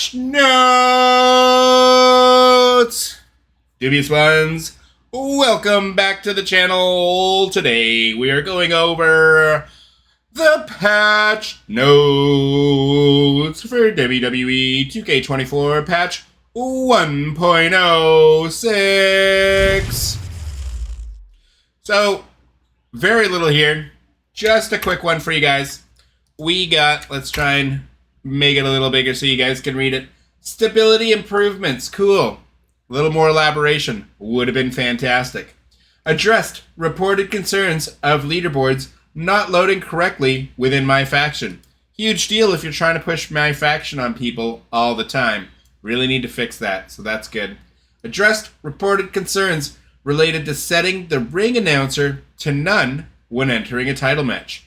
patch notes. Dubious ones, welcome back to the channel. Today we are going over the patch notes for WWE 2K24 patch 1.06. So, very little here. Just a quick one for you guys. We got, let's try and make it a little bigger so you guys can read it. Stability improvements, cool. A little more elaboration, would have been fantastic. Addressed reported concerns of leaderboards not loading correctly within my faction. Huge deal if you're trying to push my faction on people all the time. Really need to fix that, so that's good. Addressed reported concerns related to setting the ring announcer to none when entering a title match.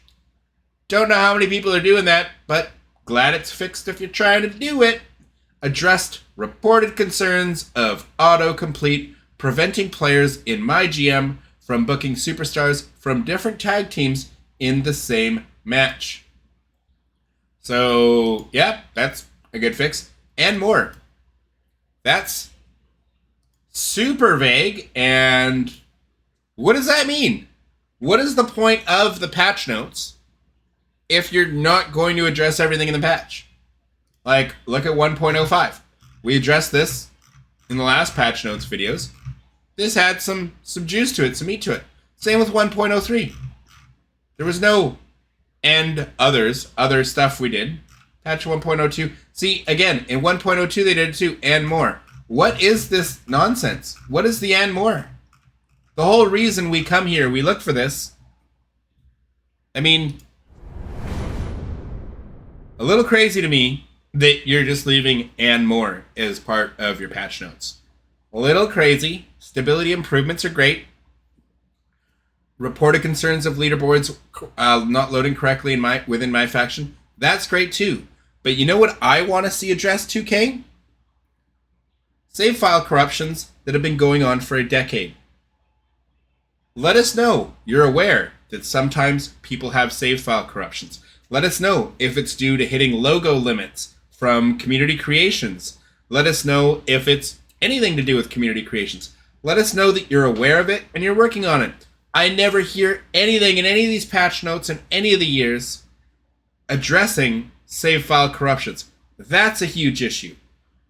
Don't know how many people are doing that, but glad it's fixed if you're trying to do it. Addressed reported concerns of autocomplete preventing players in my GM from booking superstars from different tag teams in the same match. So, yeah, that's a good fix. And more. That's super vague, and what does that mean? What is the point of the patch notes if you're not going to address everything in the patch? Like, look at 1.05. We addressed this in the last patch notes videos. This had some juice to it, some meat to it. Same with 1.03. There was no other stuff we did. Patch 1.02. See, again, in 1.02 they did it too, and more. What is this nonsense? What is the and more? The whole reason we come here, we look for this. I mean, a little crazy to me that you're just leaving and more as part of your patch notes. A little crazy. Stability improvements are great. Reported concerns of leaderboards not loading correctly within my faction. That's great too. But you know what I want to see addressed, 2K? Save file corruptions that have been going on for a decade. Let us know you're aware that sometimes people have save file corruptions. Let us know if it's due to hitting logo limits from community creations. Let us know if it's anything to do with community creations. Let us know that you're aware of it and you're working on it. I never hear anything in any of these patch notes in any of the years addressing save file corruptions. That's a huge issue.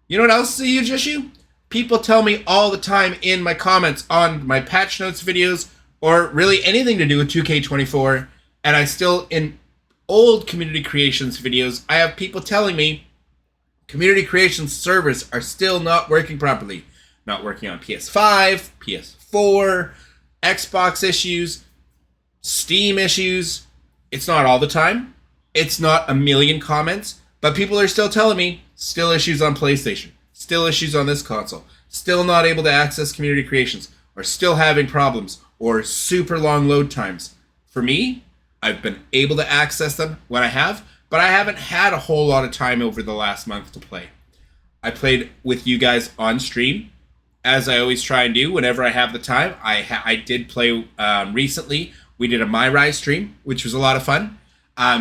You know what else is a huge issue? People tell me all the time in my comments on my patch notes videos or really anything to do with 2K24, and I still, in old community creations videos, I have people telling me community creations servers are still not working properly. Not working on PS5, PS4, Xbox issues, Steam issues. It's not all the time. It's not a million comments, but people are still telling me still issues on PlayStation, still issues on this console, still not able to access community creations, or still having problems, or super long load times. For me, I've been able to access them when I have, but I haven't had a whole lot of time over the last month to play. I played with you guys on stream, as I always try and do whenever I have the time. I did play recently. We did a My Rise stream, which was a lot of fun.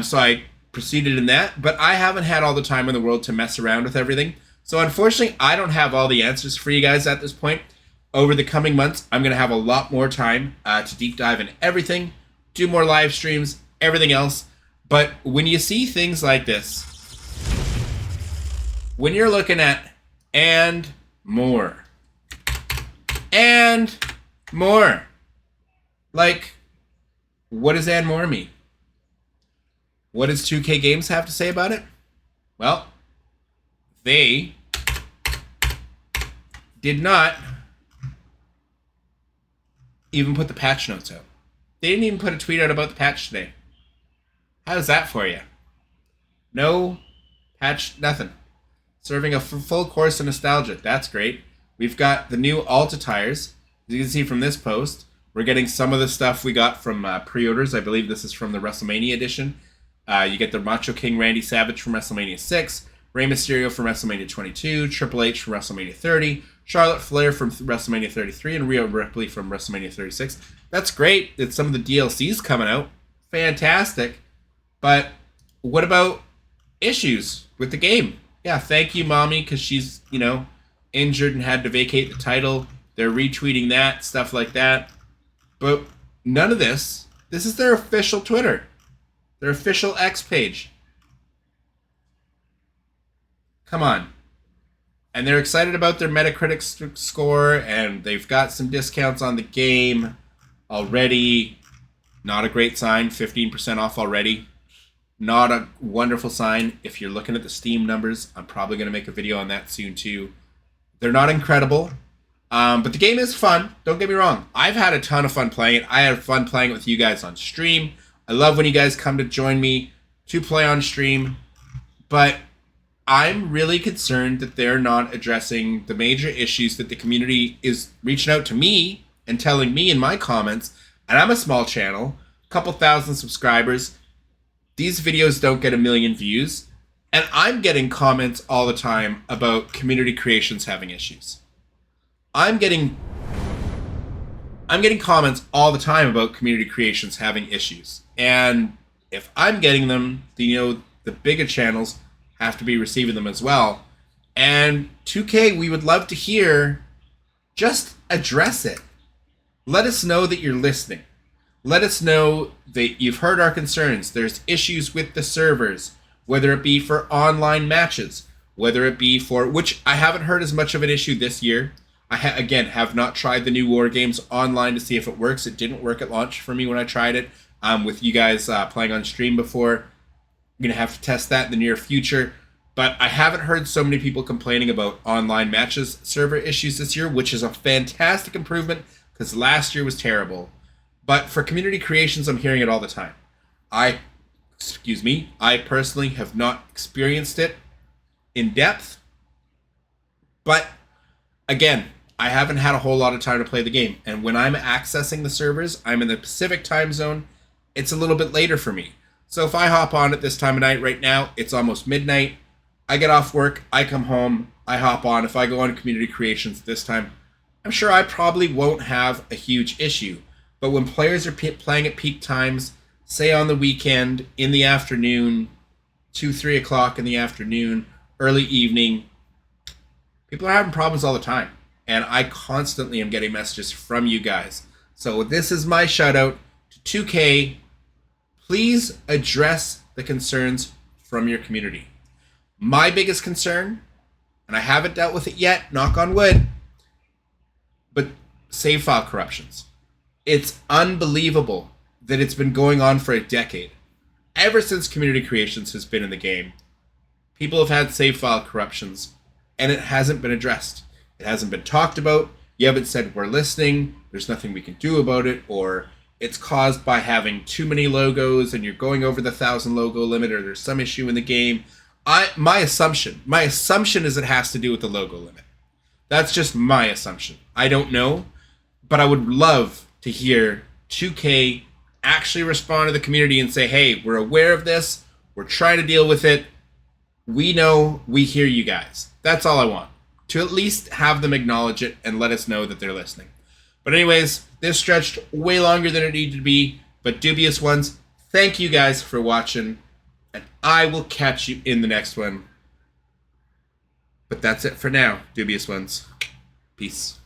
So I proceeded in that, but I haven't had all the time in the world to mess around with everything. So unfortunately, I don't have all the answers for you guys at this point. Over the coming months, I'm going to have a lot more time to deep dive in everything, do more live streams, everything else. But when you see things like this, when you're looking at and more, like, what does and more mean? What does 2K Games have to say about it? Well, they did not even put the patch notes out. They didn't even put a tweet out about the patch today. How's that for you? No patch, nothing. Serving a full course of nostalgia. That's great. We've got the new Alta tires. As you can see from this post, we're getting some of the stuff we got from pre-orders. I believe this is from the WrestleMania edition. You get the Macho King Randy Savage from WrestleMania 6, Rey Mysterio from WrestleMania 22, Triple H from WrestleMania 30, Charlotte Flair from WrestleMania 33, and Rhea Ripley from WrestleMania 36. That's great that some of the DLC's coming out. Fantastic. But what about issues with the game? Yeah, thank you, mommy, because she's, injured and had to vacate the title. They're retweeting that, stuff like that. But none of this. This is their official Twitter, their official X page. Come on. And they're excited about their Metacritic score, and they've got some discounts on the game already. Not a great sign. 15% off already. Not a wonderful sign. If you're looking at the Steam numbers, I'm probably going to make a video on that soon too. They're not incredible, but the game is fun. Don't get me wrong. I've had a ton of fun playing it. I had fun playing it with you guys on stream. I love when you guys come to join me to play on stream, but I'm really concerned that they're not addressing the major issues that the community is reaching out to me and telling me in my comments. And I'm a small channel, a couple thousand subscribers. These videos don't get 1 million views. And I'm getting comments all the time about community creations having issues. I'm getting comments all the time about community creations having issues. And if I'm getting them, the bigger channels have to be receiving them as well. And 2K, we would love to hear, just address it. Let us know that you're listening. Let us know that you've heard our concerns. There's issues with the servers, whether it be for online matches, whether it be for, which I haven't heard as much of an issue this year. I have not tried the new War Games online to see if it works. It didn't work at launch for me when I tried it. With you guys playing on stream before. I'm going to have to test that in the near future. But I haven't heard so many people complaining about online matches server issues this year, which is a fantastic improvement because last year was terrible. But for community creations, I'm hearing it all the time. I personally have not experienced it in depth. But again, I haven't had a whole lot of time to play the game. And when I'm accessing the servers, I'm in the Pacific time zone. It's a little bit later for me. So if I hop on at this time of night right now, it's almost midnight. I get off work, I come home, I hop on. If I go on community creations this time, I'm sure I probably won't have a huge issue. But when players are playing at peak times, say on the weekend, in the afternoon, 2, 3 o'clock in the afternoon, early evening, people are having problems all the time. And I constantly am getting messages from you guys. So this is my shout out to 2K. Please address the concerns from your community. My biggest concern, and I haven't dealt with it yet, knock on wood, but save file corruptions. It's unbelievable that it's been going on for a decade. Ever since Community Creations has been in the game, people have had save file corruptions, and it hasn't been addressed. It hasn't been talked about. You haven't said, we're listening, there's nothing we can do about it, or it's caused by having too many logos and you're going over the 1,000 logo limit, or there's some issue in the game. My assumption is it has to do with the logo limit. That's just my assumption. I don't know, but I would love to hear 2K actually respond to the community and say, hey, we're aware of this. We're trying to deal with it. We know, we hear you guys. That's all I want. To at least have them acknowledge it and let us know that they're listening. But anyways, this stretched way longer than it needed to be. But Dubious Ones, thank you guys for watching. And I will catch you in the next one. But that's it for now, Dubious Ones. Peace.